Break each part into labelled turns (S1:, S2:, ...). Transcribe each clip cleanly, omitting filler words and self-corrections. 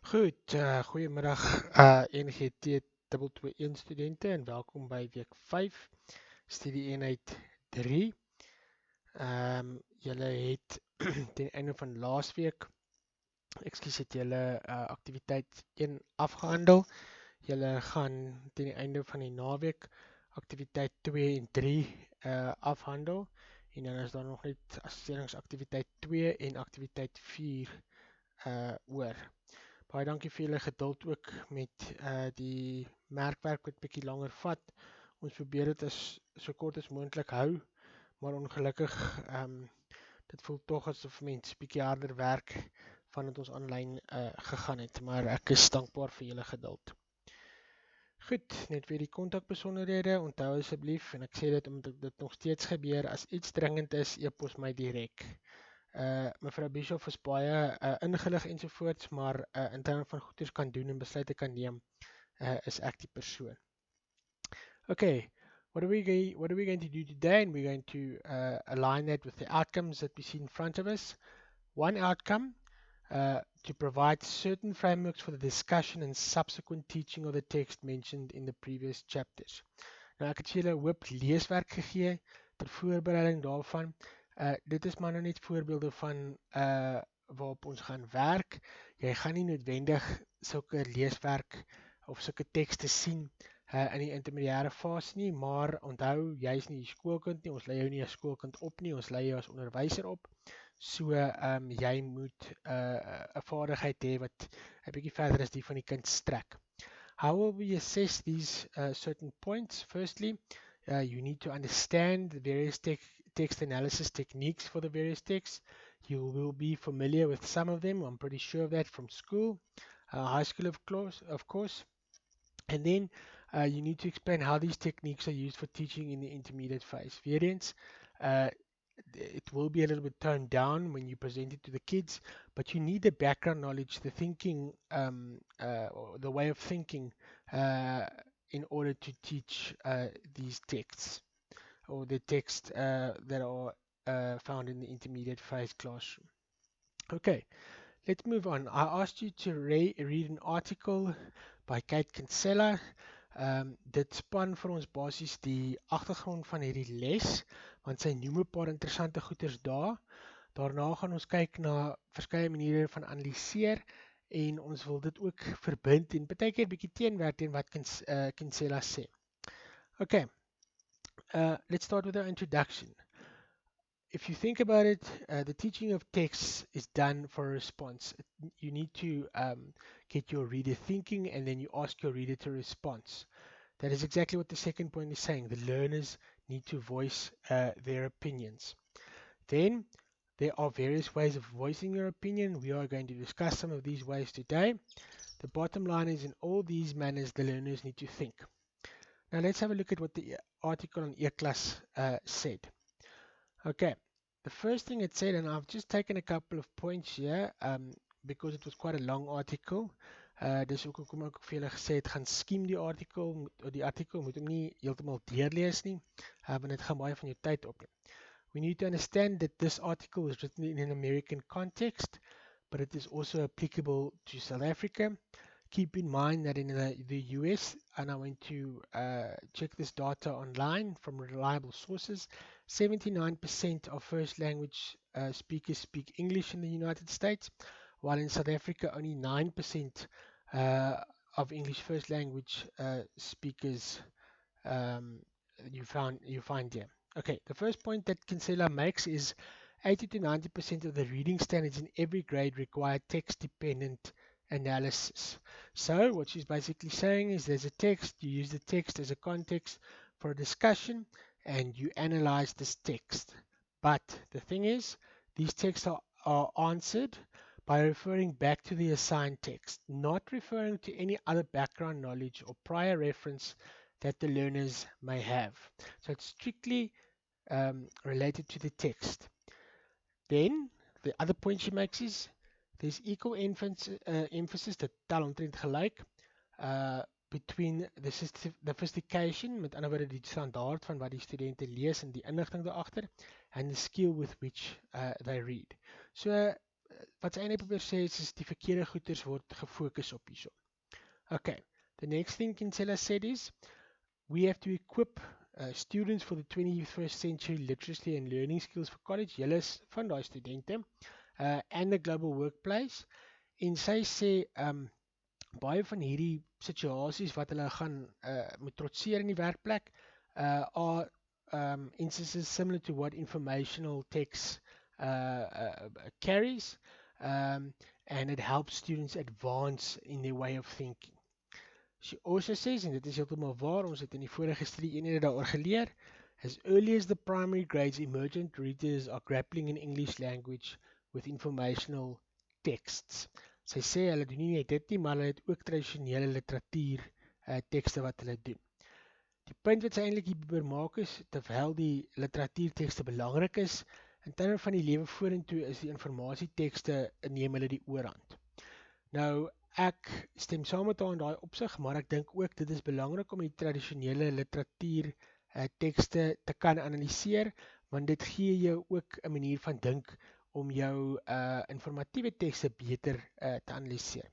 S1: Goed, goedemiddag ENGT221 studenten en welkom bij week 5, studie eenheid 3. Julle het ten einde van laasweek, het julle activiteit 1 afgehandel. Julle gaan ten einde van die naweek activiteit 2 en 3 afhandel. En dan is daar nog net assesseringsactiviteit 2 en activiteit 4 oor. Baie dankie vir julle geduld ook met die merkwerk wat bietjie langer vat. Ons probeer dit as so kort as moontlik hou, maar ongelukkig dit voel tog asof mense bietjie harder werk vandat ons aanlyn gegaan het, maar ek is dankbaar vir julle geduld. Goed, net weer die kontakbesonderhede, onthou asseblief en ek sê dit omdat dit nog steeds gebeur, as iets dringend is, e-pos my direk. Mevrou Bischoff is baie ingelig ensovoorts, maar in terme van goeders kan doen en besluite kan neem, is ek die persoon. Okay, what are we going to do today? And we're going to align that with the outcomes that we see in front of us. One outcome, to provide certain frameworks for the discussion and subsequent teaching of the text mentioned in the previous chapters. Nou ek het julle 'n hoop leeswerk gegee ter voorbereiding daarvan. Dit is maar nou net voorbeelde van waarop ons gaan werk. Jy gaan nie noodwendig sulke leeswerk of sulke tekste sien in die intermediêre fase nie, maar onthou, jy is nie 'n skoolkind nie, ons lei jou nie as skoolkind op nie, ons lei jou as onderwyser op. So jy moet 'n vaardigheid hê wat 'n bietjie verder as die van die kind strek. How will we assess these certain points? Firstly, you need to understand the various text analysis techniques for the various texts. You will be familiar with some of them. I'm pretty sure of that from school, high school of course. And then you need to explain how these techniques are used for teaching in the intermediate phase. Weer eens, it will be a little bit toned down when you present it to the kids, but you need the background knowledge, the thinking, or the way of thinking in order to teach these texts or the texts that are found in the intermediate phase classroom. Okay, let's move on. I asked you to read an article by Kate Kinsella. Dit span vir ons basies die agtergrond van hierdie les, want sy noem 'n paar interessante goeters daar. Daarna gaan ons kyk na verskeie maniere van analiseer en ons wil dit ook verbind en baie keer bietjie teenwerk teen wat Kinsella sê. Okay, let's start with our introduction. If you think about it, the teaching of texts is done for a response. You need to get your reader thinking and then you ask your reader to respond. That is exactly what the second point is saying. The learners need to voice their opinions. Then there are various ways of voicing your opinion. We are going to discuss some of these ways today. The bottom line is in all these manners, the learners need to think. Now let's have a look at what the article on E-Class said. Okay, the first thing it said, and I've just taken a couple of points here because it was quite a long article. Dis hoekom ek vir julle gesê het gaan skiem die artikel moet hom nie heeltemal deurlees nie, want dit gaan baie van jou tyd opneem. We need to understand that this article was written in an American context, but it is also applicable to South Africa. Keep in mind that in the US, and I went to check this data online from reliable sources, 79% of first language speakers speak English in the United States, while in South Africa only 9% of English first language speakers you find here. Okay, the first point that Kinsella makes is 80 to 90% of the reading standards in every grade require text-dependent analysis. So what she's basically saying is there's a text, you use the text as a context for a discussion and you analyze this text. But the thing is, these texts are answered by referring back to the assigned text, not referring to any other background knowledge or prior reference that the learners may have. So it's strictly related to the text. Then the other point she makes is there's equal emphasis, dat tel omtrent gelyk, between the sophistication, met ander woorde die standaard van wat die studente lees en die inligting daarachter, and the skill with which they read. So wat sy eintlik probeer sê is die verkeerde goeders word gefokus op hierso. Okay, the next thing Kinsella said is, we have to equip students for the 21st century literacy and learning skills for college. Julle is van daai studente and the global workplace. En sy sê, baie van hierdie situasies wat hulle gaan moet trotseer in die werkplek are instances similar to what informational text carries, and it helps students advance in their way of thinking. She also says, en dit is heeltemal waar, ons het in die vorige studie-eenhede daaroor geleer, as early as the primary grades, emergent readers are grappling in English language with informational texts. Sy sê hulle doen nie net dit nie, maar hulle het ook tradisionele literatuur tekste wat hulle doen. Die punt wat sy eintlik hier probeer maak is, terwyl die literatuurtekste belangrik is, in terme van die lewe vorentoe is die informasietekste neem hulle die oorhand. Nou, ek stem saam met haar in daai opsig, maar ek dink ook dit is belangrik om die tradisionele literatuur tekste te kan analyseer, want dit gee jou ook 'n manier van dink om jou informatiewe tekste beter te analyseer.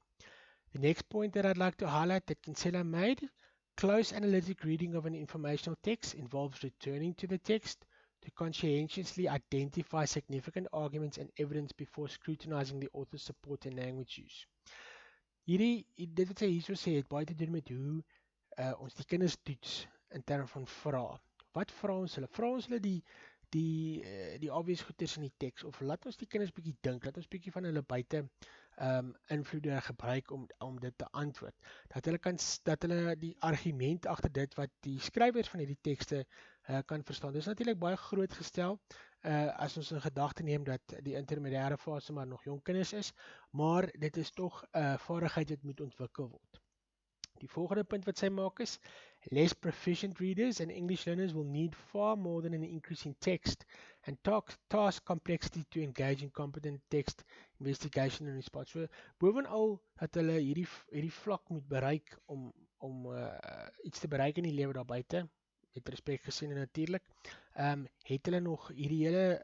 S1: The next point that I'd like to highlight that Kinsella made, close analytic reading of an informational text involves returning to the text to conscientiously identify significant arguments and evidence before scrutinizing the author's support and language use. Dit wat sy hierso sê, het baie te doen met hoe ons die kinders toets in terme van vrae. Wat vra ons hulle? Vra ons hulle die obvious goeders in die teks, of laat ons die kinders bietjie dink, laat ons bietjie van hulle buite invloede gebruik om dit te antwoord. Dat hulle die argument agter dit wat die skrywers van hierdie tekste kan verstaan. Dit is natuurlik baie groot gestel as ons in gedagte neem dat die intermediêre fase maar nog jong kinders is, maar dit is tog 'n vaardigheid wat moet ontwikkel word. Die volgende punt wat sy maak is, less proficient readers and English learners will need far more than an increase in text and task complexity to engage in competent text investigation and response. So, bovenal dat hulle hierdie vlak moet bereik om iets te bereik in die lewe daar buite, met respek gesien en natuurlik, het hulle nog hierdie hele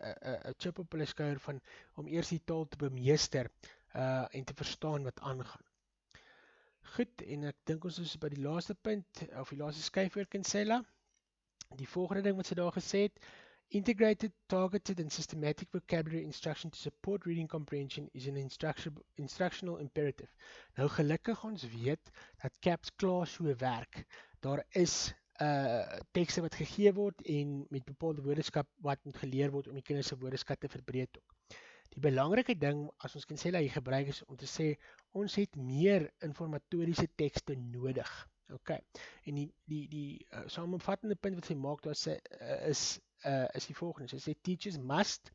S1: chip op hulle skouer van om eers die taal te bemeester en te verstaan wat aangaan. Goed, en ek dink ons is by die laaste punt, of die laaste skyfwoord Kinsella. Die volgende ding wat sy daar gesê het, integrated, targeted and systematic vocabulary instruction to support reading comprehension is an instructional imperative. Nou gelukkig ons weet dat CAPS klaar so werk. Daar is tekste wat gegee word en met bepaalde woordeskat wat moet geleer word om die kinders se woordeskat te verbreed ook. Die belangrike ding as ons Kinsella hier gebruik is om te sê ons het meer informatoriese tekste nodig. Okay. En die samevattende punt wat sy maak daar is die volgende. Sy sê teachers must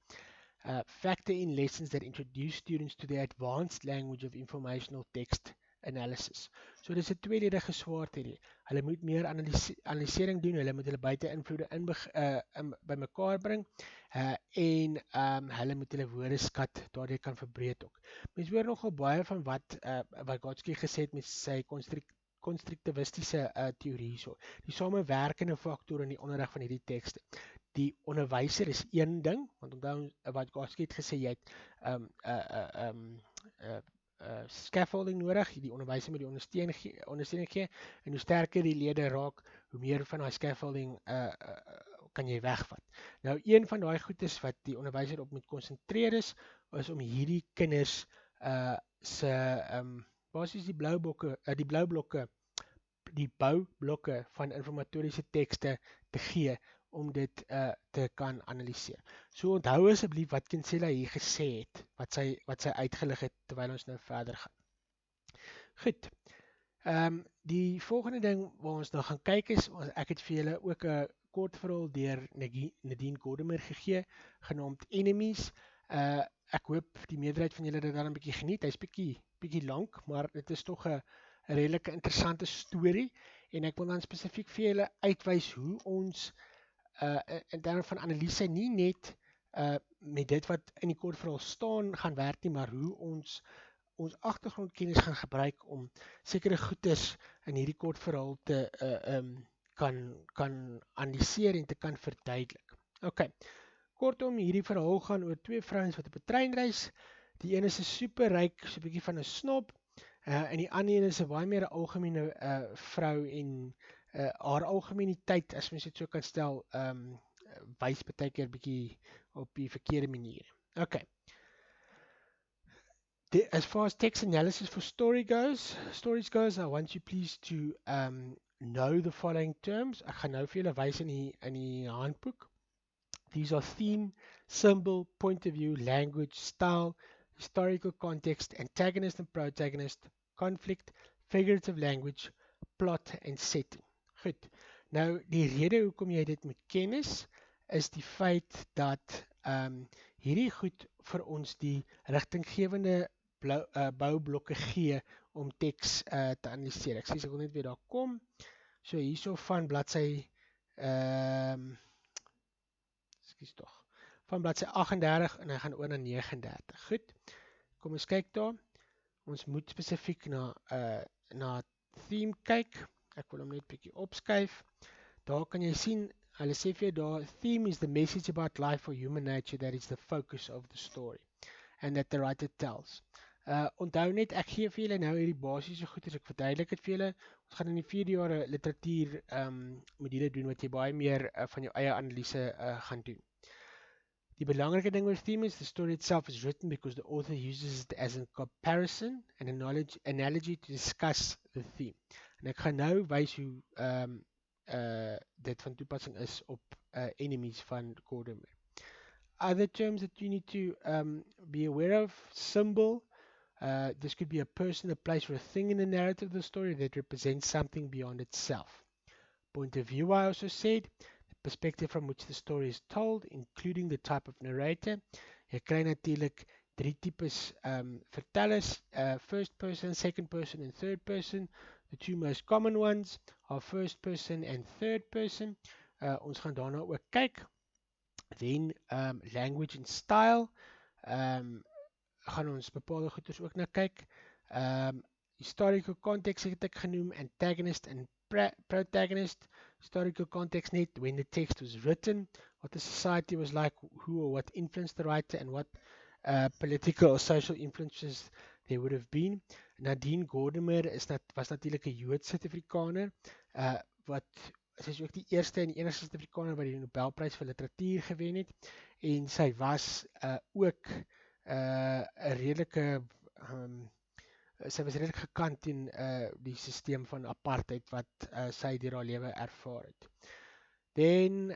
S1: factor in lessons that introduce students to the advanced language of informational text analysis. So dis 'n tweeledige swaard hierdie. Hulle moet meer analysering doen, hulle moet hulle buite invloede bymekaar bring en hulle moet hulle woordeskat daardie kan verbreed ook. Mens hoor nogal baie van wat Vygotsky gesê het met sy konstruktivistiese teorie so. Die samewerkende faktor in die onderrig van hierdie tekste. Die onderwyser is een ding, want onthou wat Vygotsky het gesê, jy het scaffolding nodig, die onderwyser moet die ondersteuning gee, en hoe sterker die lede raak, hoe meer van die scaffolding kan jy wegvat. Nou, een van die goedes wat die onderwyser op moet konsentreer is om hierdie kinders basies die boublokke van informatoriese tekste te gee om dit te kan analyseer. So onthou asseblief wat Kinsella hier gesê het, wat sy uitgelig het terwyl ons nou verder gaan. Goed. Die volgende ding waar ons nou gaan kyk is, ek het vir julle ook 'n kort verhaal deur Nadine Gordimer gegee, genaamd Enemies. Ek hoop die meerderheid van julle het dit dan 'n bietjie geniet. Hy's bietjie lank, maar dit is tog 'n redelike interessante storie en ek wil dan spesifiek vir julle uitwys hoe ons in terme van analise nie net met dit wat in die kortverhaal staan gaan werk nie, maar hoe ons agtergrondkennis gaan gebruik om sekere goedes in hierdie kortverhaal te kan analyseer en te kan verduidelik. Okay. Kortom, hierdie verhaal gaan oor twee vrouens wat op 'n trein reis. Die een is 'n superryk, so 'n bietjie van 'n snob, en die ander een is 'n baie meer 'n algemene vrou en haar algemeniteit, as mens dit so kan stel, wys baie keer bietjie op die verkeerde manier. Okay. As far as text analysis for stories goes, I want you please to know the following terms. Ek gaan nou vir julle wys in die handboek. These are theme, symbol, point of view, language, style, historical context, antagonist and protagonist, conflict, figurative language, plot en setting. Goed. Nou die rede hoekom jy dit moet ken is die feit dat hierdie goed vir ons die rigtinggewende boublokke gee om teks te analyseer. Ek sê ek wil net weer daar kom. So hierso van bladsy ekskuus tog. Van bladsy 38 en hy gaan oor na 39. Goed. Kom ons kyk daar. Ons moet spesifiek na theme kyk. Ek wil hom net bietjie opskuif. Daar kan jy sien, hulle sê vir jou daar, theme is the message about life or human nature that is the focus of the story and that the writer tells. Onthou net, ek gee vir julle nou hierdie basiese goed as ek verduidelik dit vir julle. Ons gaan in die 4 jaar literatuur module doen wat jy baie meer van jou eie analise gaan doen. Die belangrike ding oor theme is the story itself is written because the author uses it as a comparison and a analogy to discuss the theme. En ek gaan nou wys hoe dit van toepassing is op enemies van Gordon. Other terms that you need to be aware of, symbol. This could be a person, a place, or a thing in the narrative of the story that represents something beyond itself. Point of view, I also said, the perspective from which the story is told, including the type of narrator. Jy kry natuurlik 3 tipes vertellers, first person, second person, and third person. The 2 most common ones are first person and third person. Ons gaan daarna ook kyk. Then language and style. Gaan ons bepaalde goeders ook na kyk. Historical context het ek genoem, antagonist and protagonist. Historical context net when the text was written, what the society was like, who or what influenced the writer, and what political or social influences there would have been. Nadine Gordimer was natuurlik 'n Joodse Suid-Afrikaner, wat sy is ook die eerste en enigste Suid-Afrikaner wat die Nobelprys vir literatuur gewen het, en sy was ook 'n redelike sy was redelik gekant teen die stelsel van apartheid wat sy deur haar lewe ervaar het. Then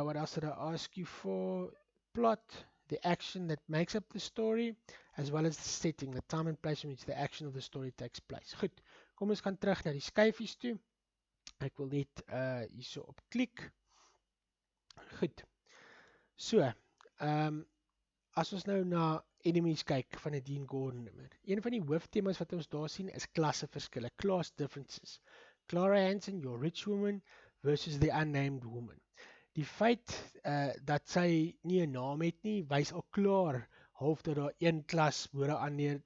S1: what else did I ask you for? Plot, the action that makes up the story, as well as the setting, the time and place in which the action of the story takes place. Goed, kom ons gaan terug na die skyfies toe. Ek wil net hierso op klik. Goed. So, as ons nou na enemies kyk van 'n Dean Gordon, een van die hooftemas wat ons daar sien is klasseverskille, class differences. Clara Hansen, your rich woman versus the unnamed woman. Die feit dat sy nie 'n naam het nie, wys al klaar half dat daar een klas bo die ander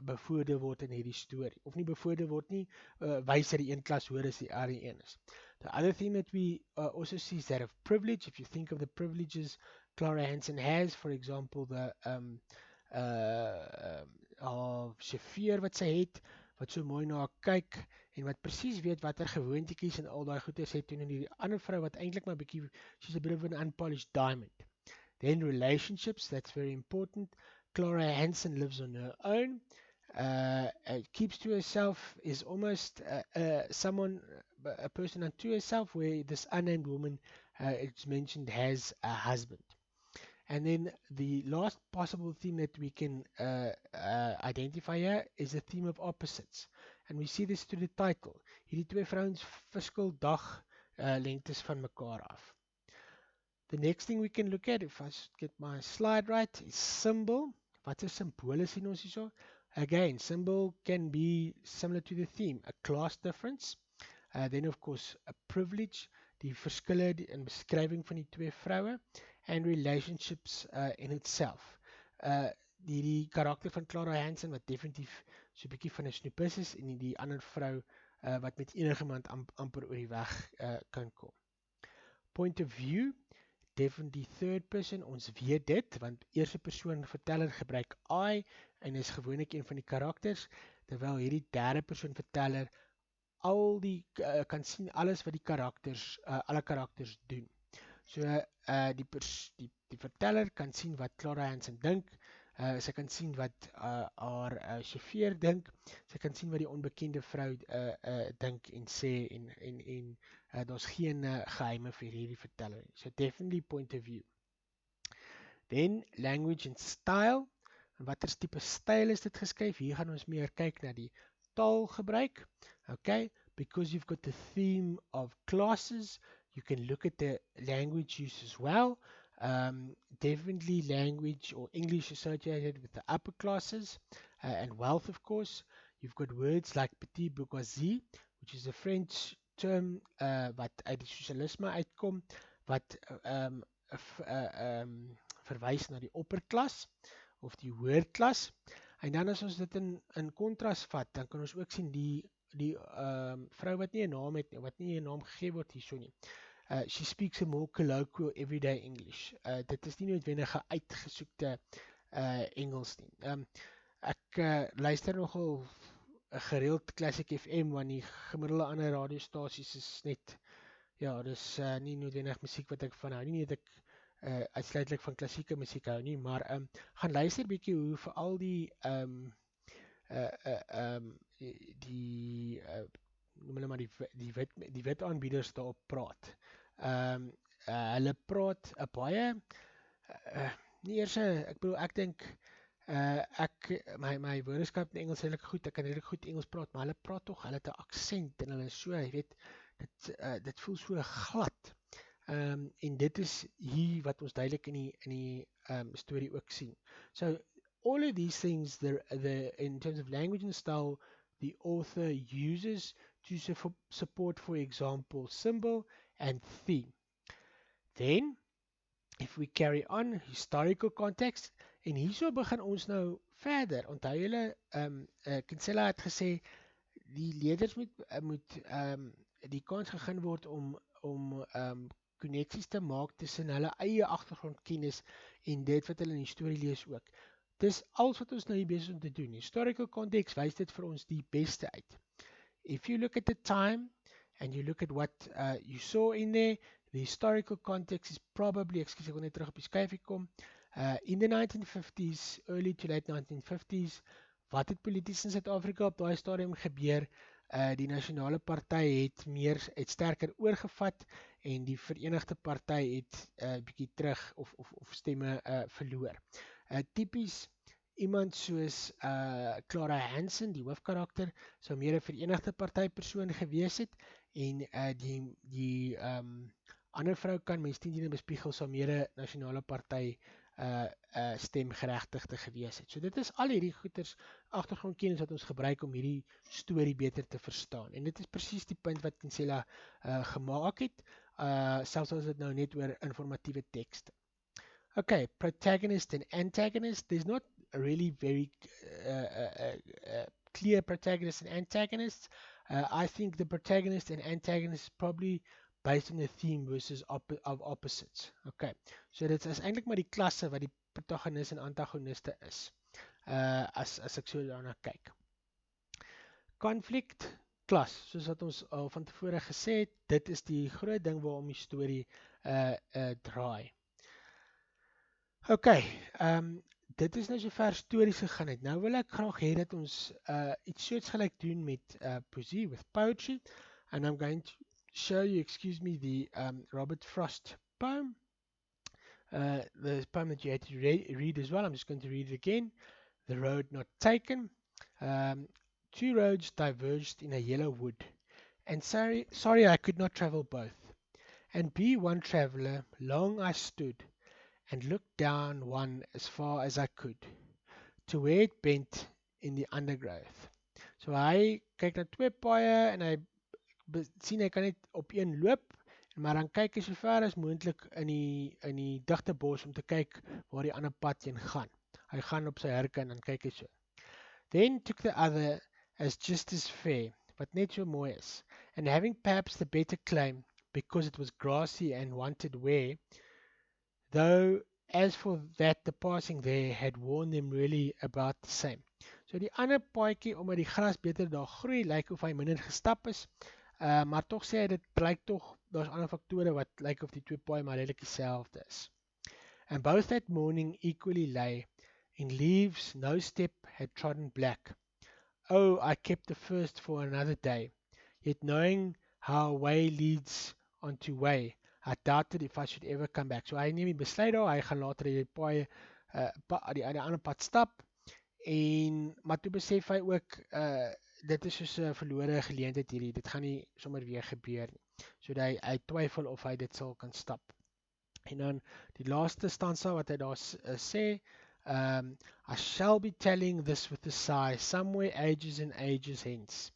S1: bevoordeel word in hierdie storie. Of nie bevoordeel word nie, wys dat die een klas hoër as die ander een is. The other thing that we also see is that of privilege. If you think of the privileges Clara Hansen has, for example, the chauffeur wat sy het, wat so mooi na haar kyk en wat presies weet watter gewoontetjies en al daai goeders het, en die ander vrou wat eintlik maar bietjie, she's a bit of an unpolished diamond. Then relationships, that's very important. Clara Hansen lives on her own, keeps to herself, is almost a person unto herself, where this unnamed woman, it's mentioned, has a husband. And then the last possible theme that we can identify here is the theme of opposites. And we see this through the title. Hierdie twee vrouens verskil dag lengtes van mekaar af. The next thing we can look at, if I get my slide right, is symbol. Wat is symbole sien ons hierso? Again, symbol can be similar to the theme, a class difference. Then of course a privilege, die verskille in beskrywing van die twee vroue, and relationships in itself. Die karakter van Clara Hansen wat definitief so 'n bietjie van 'n snoepis is, en die ander vrou wat met enige iemand amper oor die weg kan kom. Point of view, definitely third person. Ons weet dit, want eerste persoon verteller gebruik I en is gewoonlik een van die karakters, terwyl hierdie derde persoon verteller kan sien alles wat die karakters, alle karakters doen. So die verteller kan sien wat Clara Hansen dink. Sy kan sien wat haar chauffeur dink. Sy kan sien wat die onbekende vrou dink en sê en daar's geen geheime vir hierdie verteller. So definitely point of view. Then language and style. En watter tipe styl is dit geskryf? Hier gaan ons meer kyk na die taalgebruik. Okay, because you've got the theme of classes, you can look at the language use as well. Definitely language or English associated with the upper classes and wealth, of course. You've got words like petit bourgeoisie, which is a French term wat uit die sosialisme uitkom, wat verwys na die opperklas of die hoërklas. En dan as ons dit in kontras vat, dan kan ons ook sien die vrou wat nie 'n naam het, wat nie 'n naam gegee word hierso nie. She speaks a more colloquial everyday English. Dit is nie noodwendig 'n uitgesoekte Engels nie. Ek luister nogal gereeld Classic FM, want die gemiddelde ander radiostasies is net, ja, dis nie noodwendig musiek wat ek van hou nie, dat ek uitsluitlik van klassieke musiek hou nie, maar gaan luister bietjie hoe veral noem hulle maar die wit aanbieders daarop praat. Hulle praat baie nie eers, ek bedoel, ek dink my woordeskat in Engels redelik goed, ek kan redelik goed Engels praat, maar hulle praat tog, hulle het 'n aksent en hulle is so, jy weet, dit voel so glad. En dit is hier wat ons duidelik in die storie ook sien. So all of these things, in terms of language and style, the author uses to support, for example, symbol and theme. Then, if we carry on, historical context, en hierso begin ons nou verder. Onthou julle, Kinsella het gesê, die leerders moet die kans gegee word om koneksies te maak tussen hulle eie agtergrondkennis en dit wat hulle in die storie lees ook. Dis alles wat ons nou hier besig om te doen. Historical context wys dit vir ons die beste uit. If you look at the time and you look at what you saw in there, the historical context is probably, ek wil net terug op die skyfie kom, in the 1950s, early to late 1950s, wat het polities in Suid-Afrika op daai stadium gebeur? Die nasionale party het sterker oorgevat en die Verenigde Party het bietjie terug of stemme verloor. Typies iemand soos Clara Hansen, die hoofkarakter, sou meer 'n Verenigde Party persoon gewees het en die ander vrou kan mens teen bespiegel sou meer 'n nasionale party stemgeregtigde gewees het. So dit is al hierdie goeters agtergrondkennis wat ons gebruik om hierdie storie beter te verstaan. En dit is presies die punt wat Kinsella gemaak het, selfs as dit nou net oor informatiewe tekste. Okay, protagonist and antagonist. There's not really very clear protagonist and antagonists. I think the protagonist and antagonist is probably based on the theme versus of opposites. Okay, so dit is eintlik maar die klasse wat die protagonist en antagoniste is, as ek so daarna kyk. Conflict, klas, soos wat ons al van tevore gesê het, dit is die groot ding waarom die storie draai. Okay, dit is nou sover stories gegaan het. Nou wil ek graag hê dat ons iets soorts gelyk doen met poesie, with poetry, and I'm going to show you, the Robert Frost poem, the poem that you had to read as well. I'm just going to read it again. The Road Not Taken. Two roads diverged in a yellow wood, and sorry I could not travel both. And be one traveller, long I stood, and looked down one as far as I could, to where it bent in the undergrowth. So hy kyk na twee paaie en hy sien hy kan net op een loop, maar dan kyk hy so ver as moontlik in die digte bos om te kyk waar die ander pad heen gaan. Hy gaan op sy hurke en dan kyk hy so. Then took the other as just as fair, wat net so mooi is, and having perhaps the better claim, because it was grassy and wanted wear, though as for that the passing there had warned them really about the same. So die ander paadjie omdat die gras beter daar groei, lyk of hy minder gestap is. Maar tog sê hy dit lyk tog daar's ander faktore wat lyk of die twee paaie maar redelik dieselfde is. And both that morning equally lay in leaves no step had trodden black. Oh, I kept the first for another day, yet knowing how way leads onto way, I doubted if I should ever come back. So hy neem die besluit daar, hy gaan later die paaie die ander pad stap maar toe besef hy ook dit is soos 'n verlore geleentheid hierdie. Dit gaan nie sommer weer gebeur nie. So hy twyfel of hy dit sal kan stap. En dan die laaste stanza wat hy daar sê, I shall be telling this with a sigh, somewhere ages and ages hence.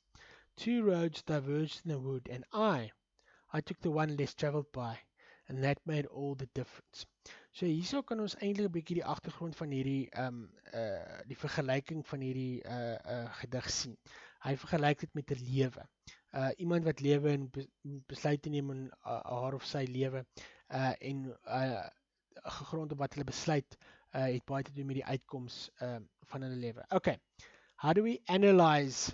S1: Two roads diverged in the wood, and I took the one less traveled by, and that made all the difference. So hierso kan ons eintlik 'n bietjie die agtergrond van hierdie die vergelyking van hierdie gedig sien. Hy vergelyk dit met 'n lewe. Iemand wat lewe en besluit te neem in haar of sy lewe en gegrond op wat hulle besluit het baie te doen met die uitkoms van hulle lewe. Okay. How do we analyze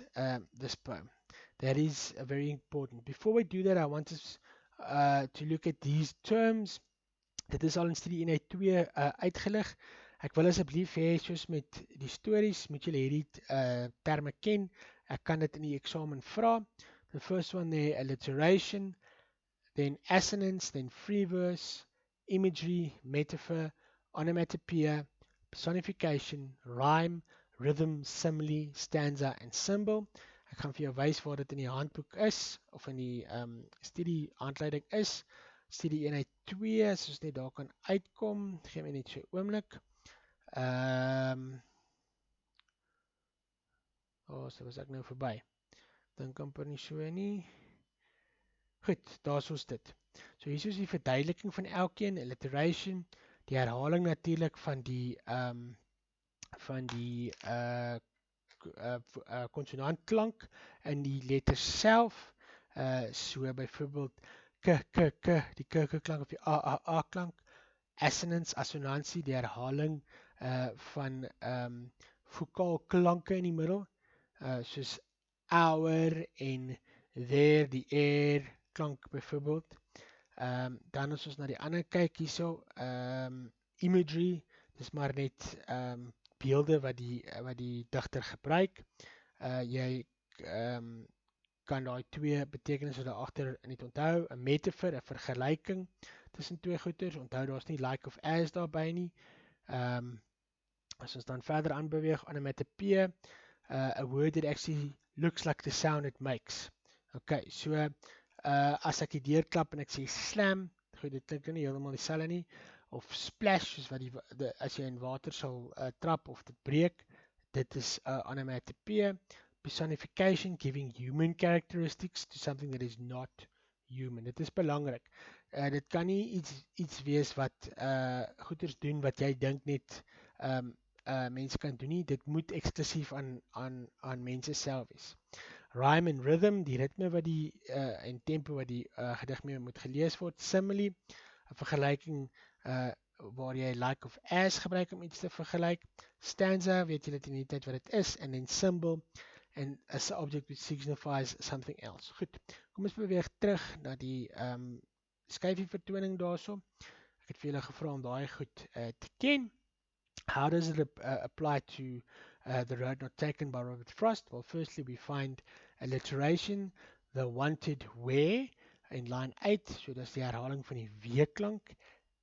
S1: this poem? That is very important. Before we do that, I want us to look at these terms. Dit is al in studie eenheid 2 uitgelig. Ek wil asseblief hê soos met die stories, moet julle hierdie terme ken. Ek kan dit in die eksamen vra. The first one there, alliteration, then assonance, then free verse, imagery, metaphor, onomatopoeia, personification, rhyme, rhythm, simile, stanza en symbol. Ek gaan vir jou wys waar dit in die handboek is of in die studie handleiding is. Studie eenheid 2, as ons net daar kan uitkom, gee my net so 'n oomblik. So was ek nou verby. Dink amper nie so nie. Goed, daar's ons dit. So hier is die verduideliking van elkeen, alliteration, die herhaling natuurlik van die konsonantklank in die letters self. So byvoorbeeld die klank of die a klank, assonance, assonansie, die herhaling van vokaal klanke in die middel, soos our en there, die air klank byvoorbeeld. Dan as ons na die ander kyk hierso, imagery, dis maar net beelde wat die digter gebruik. Jy kan daai twee betekenisse daar agter net onthou, 'n metafoor, 'n vergelyking tussen twee goeters. Onthou daar's nie like of as daarby nie. As ons dan verder aanbeweeg, onomatopoeia, a word that actually looks like the sound it makes. Okay, so as ek die deur klap en ek sê slam, goed, dit klink nie heeltemal dieselfde nie. Of splash, soos wat as jy in water sal trap of dit breek, dit is onomatopoeia. Personification, giving human characteristics to something that is not human. Dit is belangrik. Dit kan nie iets wees wat goeders doen wat jy dink net mense kan doen nie. Dit moet eksklusief aan mense self wees. Rhyme and rhythm, die ritme wat en tempo wat die gedig mee moet gelees word. Simile, 'n vergelyking waar jy like of as gebruik om iets te vergelyk. Stanza, weet julle in die tyd wat dit is. And then symbol, and as an object which signifies something else. Goed, kom ons beweeg terug na die skyfie vertoning daarso. Ek het vir julle gevra om daai goed te ken. How does it apply to The Road Not Taken by Robert Frost? Well, firstly we find alliteration, the wanted where, in line 8, so dis die herhaling van die weerklank.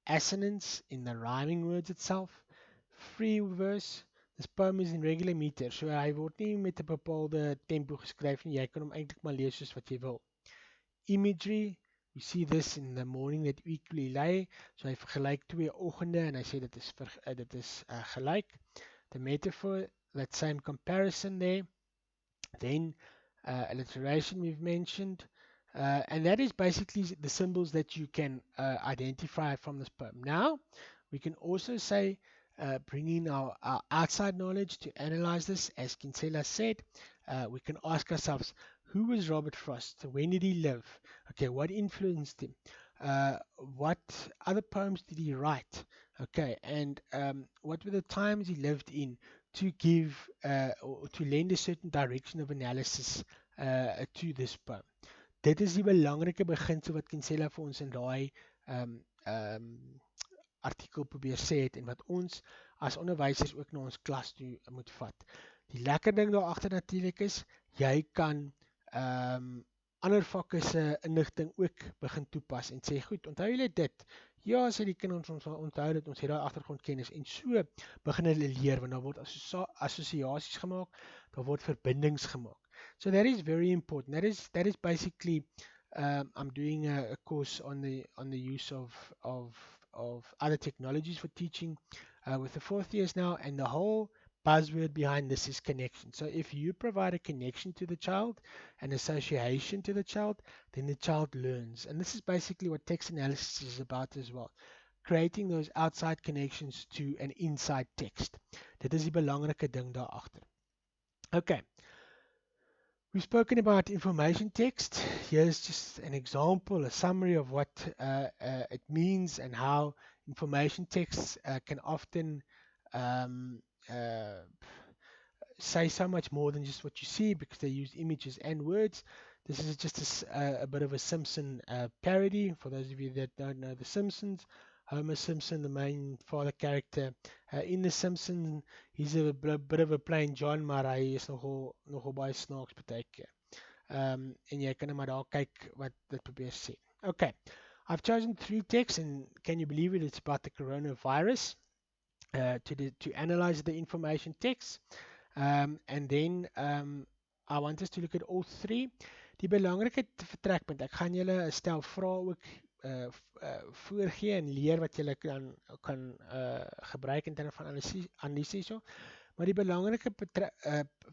S1: Assonance in the rhyming words itself. Free verse, this poem is in regular meter, so hy word nie met 'n bepaalde tempo geskryf nie, jy kan hom eintlik maar lees soos wat jy wil. Imagery, we see this in the morning that equally lay, so hy vergelyk twee oggende en hy sê dit is gelyk. The metaphor, that same comparison there. Then alliteration we've mentioned, and that is basically the symbols that you can identify from this poem. Now, we can also say, bringing our outside knowledge to analyze this, as Kinsella said, we can ask ourselves, who was Robert Frost? When did he live? Okay, what influenced him? what other poems did he write? Okay, and what were the times he lived in to give or to lend a certain direction of analysis to this poem. Dit is die belangrike beginsel wat Kinsella vir ons in daai um, um, artikel probeer sê het en wat ons as onderwysers ook na ons klas toe moet vat. Die lekker ding daar agter natuurlik is, jy kan ander vakke se inligting ook begin toepas en sê goed, onthou julle dit? Ja, sê die kinders ons onthou dit, ons het daai agtergrondkennis en so begin hulle leer want daar word assosiasies gemaak, daar word verbindings gemaak. So that is very important. That is basically I'm doing a course on the use of other technologies for teaching with the fourth years now, and the whole buzzword behind this is connection. So if you provide a connection to the child, an association to the child, then the child learns. And this is basically what text analysis is about as well. Creating those outside connections to an inside text. Dit is die belangrike ding daar agter. Okay. We've spoken about information text. Here's just an example, a summary of what it means and how information texts can often say so much more than just what you see because they use images and words. This is just a bit of a Simpson parody. For those of you that don't know The Simpsons, Homer Simpson, the main father character in The Simpsons, he's a bit of a plain John, maar hy is nogal baie snaaks baie keer. En jy kan maar daar kyk wat dit probeer sê. Okay, I've chosen 3 texts and can you believe it, it's about the coronavirus to analyze the information text. And then I want us to look at all 3. Die belangrike vertrekpunt, ek gaan julle 'n stel vrae ook voorgee en leer wat julle kan gebruik in terme van analisis hierso. Maar die belangrike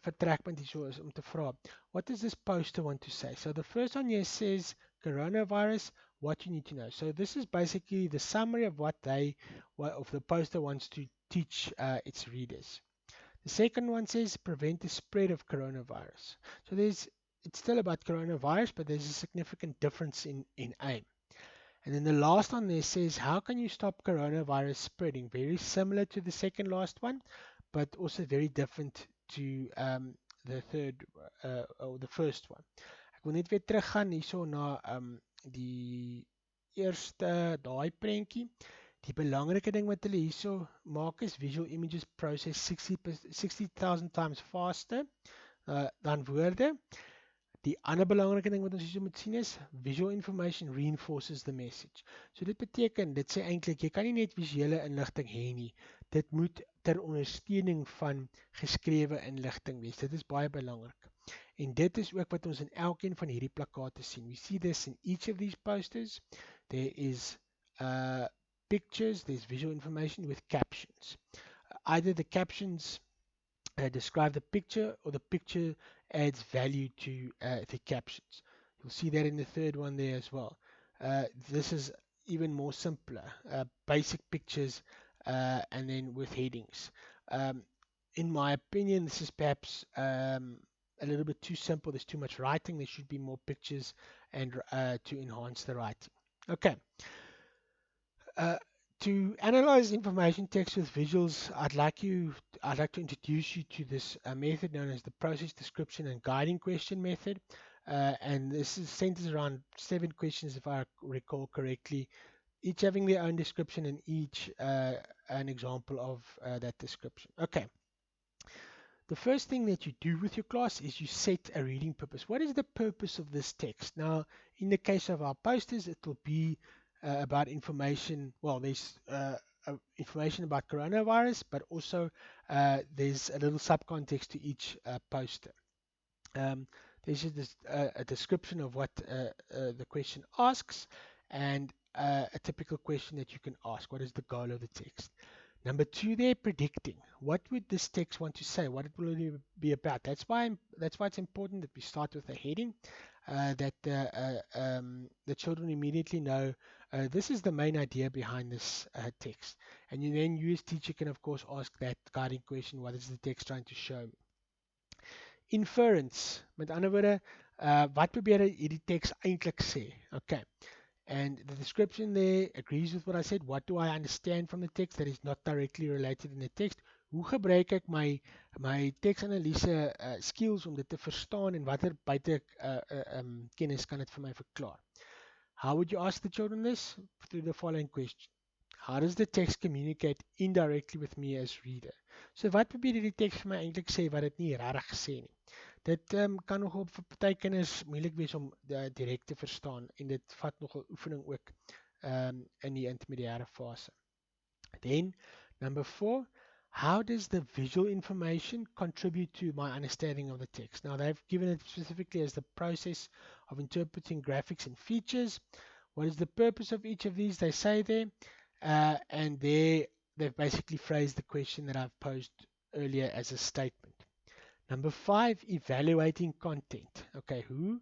S1: vertrekpunt hierso is om te vra, what does this poster want to say? So the first one here says coronavirus, what you need to know. So this is basically the summary of what the poster wants to teach its readers. The second one says prevent the spread of coronavirus. So it's still about coronavirus, but there's a significant difference in aim. And then the last one there says how can you stop coronavirus spreading? Very similar to the second last one, but also very different to the third or the first one. Ek wil net weer teruggaan hierso na die eerste daai prentjie. Die belangrike ding wat hulle hierso maak is visual images process 60,000 times faster dan woorde. Die ander belangrike ding wat ons hierso moet sien is visual information reinforces the message. So dit beteken, dit sê eintlik jy kan nie net visuele inligting hê nie. Dit moet ter ondersteuning van geskrewe inligting wees. Dit is baie belangrik. En dit is ook wat ons in elkeen van hierdie plakkate sien. We see this in each of these posters. There is pictures, there's visual information with captions. Either the captions describe the picture or the picture adds value to the captions. You'll see that in the third one there as well. This is even more simpler, basic pictures and then with headings. In my opinion, this is perhaps a little bit too simple. There's too much writing. There should be more pictures and to enhance the writing. Okay. To analyze information text with visuals, I'd like to introduce you to this method known as the process description and guiding question method. And this is centers around 7 questions, if I recall correctly, each having their own description and each an example of that description. Okay. The first thing that you do with your class is you set a reading purpose. What is the purpose of this text? Now, in the case of our posters, it will be about information. Well, there's information about coronavirus, but also there's a little subcontext to each poster. There's just a description of what the question asks and a typical question that you can ask. What is the goal of the text? Number 2, they're predicting. What would this text want to say? What it will be about? That's why it's important that we start with a heading, that the children immediately know this is the main idea behind this text. And then you as teacher can of course ask that guiding question, what is the text trying to show me? Inference. Met ander woorde, wat probeer hierdie teks eintlik sê? Okay. And the description there agrees with what I said. What do I understand from the text that is not directly related in the text? Hoe gebruik ek my teksanalise skills om dit te verstaan en watter buite kennis kan dit vir my verklaar? How would you ask the children this? Through the following question. How does the text communicate indirectly with me as reader? So wat probeer die teks vir my eintlik sê wat dit nie regtig gesê nie? Dit kan nogal vir party kinders moeilik wees om direk te verstaan en dit vat nogal oefening ook in die intermediêre fase. Then, number 4, how does the visual information contribute to my understanding of the text? Now, they've given it specifically as the process of interpreting graphics and features. What is the purpose of each of these? They say there, and they've basically phrased the question that I've posed earlier as a statement. Number 5, evaluating content. Okay, hoe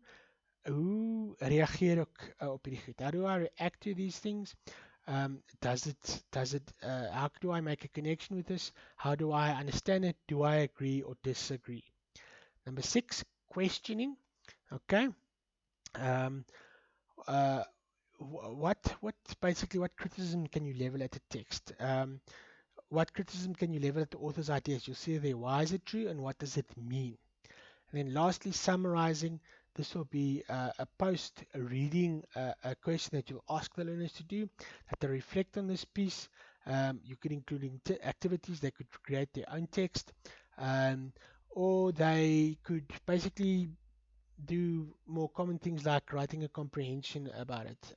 S1: reageer ek op hierdie goed? How do I react to these things? Does it how do I make a connection with this? How do I understand it? Do I agree or disagree? Number 6, questioning. Okay. What criticism can you level at the text? What criticism can you level at the author's ideas? You'll see there, why is it true and what does it mean? And then lastly, summarizing. This will be a post-reading a question that you'll ask the learners to do, that they reflect on this piece. You could include activities. They could create their own text, or they could basically do more common things like writing a comprehension about it,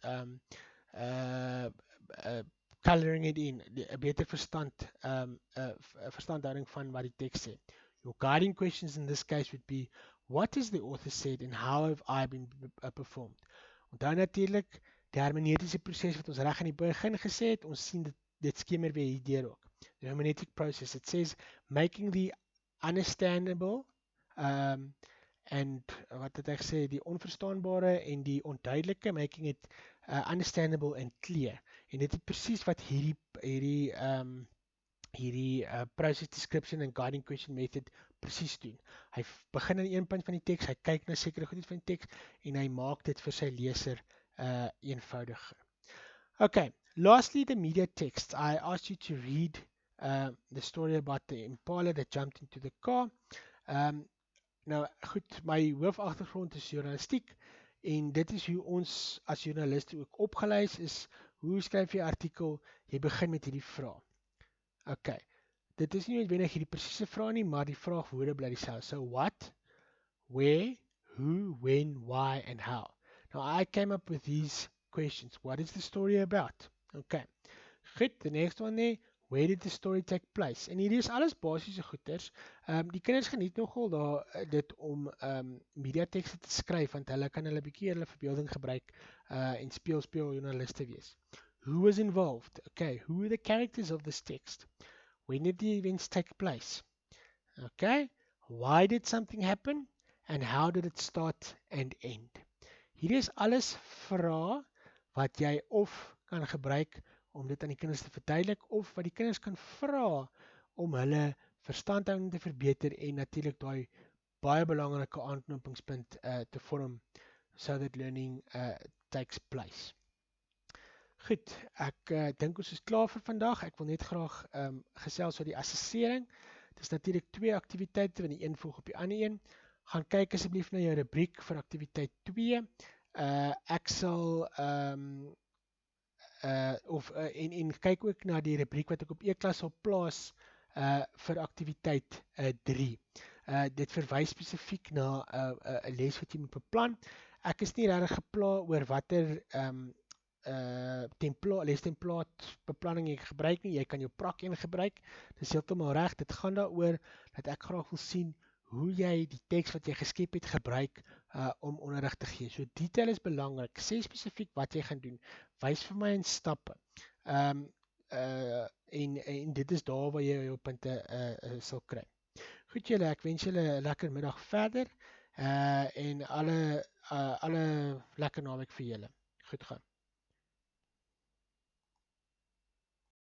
S1: coloring it in, 'n beter verstandhouding van wat die teks sê. Your guiding questions in this case would be, what is the author said and how have I been performed? Onthou natuurlik, die hermeneutiese proses wat ons reg aan die begin gesê het, ons sien dit skemer weer hierdeur ook. The hermeneutic process, it says making the understandable and wat het ek sê, die onverstaanbare en die onduidelike, making it understandable and clear. En dit is presies wat hierdie process description and guiding question method presies doen. Hy begin aan een punt van die teks, hy kyk na sekere goed van die teks en hy maak dit vir sy leser eenvoudiger. Okay, lastly, the media text. I asked you to read the story about the impala that jumped into the car. Nou goed, my hoofagtergrond is journalistiek en dit is hoe ons as journaliste ook opgeleid is. Hoe skryf jy 'n artikel? Jy begin met hierdie vraag. Okay, dit is nie noodwendig hierdie presiese vraag nie, maar die vraagwoorde bly dieselfde. So what, where, who, when, why and how. Now I came up with these questions. What is the story about? Okay, goed, the next one there. Where did the story take place? En hierdie is alles basiese goeders. Die kinders geniet nogal dit om mediatekste te skryf, want hulle kan hulle bietjie hulle verbeelding gebruik en speel journaliste wees. Who was involved? Okay, who are the characters of this text? When did the events take place? Okay, why did something happen? And how did it start and end? Hierdie is alles vrae wat jy of kan gebruik om dit aan die kinders te verduidelik, of wat die kinders kan vra om hulle verstandhouding te verbeter en natuurlik daai baie belangrike aanknopingspunt te vorm so that learning takes place. Goed, ek dink ons is klaar vir vandag. Ek wil net graag gesels oor die assessering. Dit is natuurlik 2 aktiwiteite, want die een volg op die ander een. Gaan kyk asseblief na jou rubriek vir aktiwiteit 2. Ek sal en kyk ook na die rubriek wat ek op e-klas sal plaas vir aktiwiteit 3. Dit verwys spesifiek na 'n les wat jy moet beplan. Ek is nie regtig gepla oor watter lestemplaat beplanning jy gebruik nie. Jy kan jou prak een gebruik. Dis heeltemal reg. Dit gaan daaroor dat ek graag wil sien hoe jy die teks wat jy geskep het gebruik om onderrig te gee. So detail is belangrik. Sê spesifiek wat jy gaan doen. Wys vir my in stappe. En dit is daar waar jy jou punte sal kry. Goed julle, ek wens julle 'n lekker middag verder en alle lekker naweek vir julle. Goed gaan.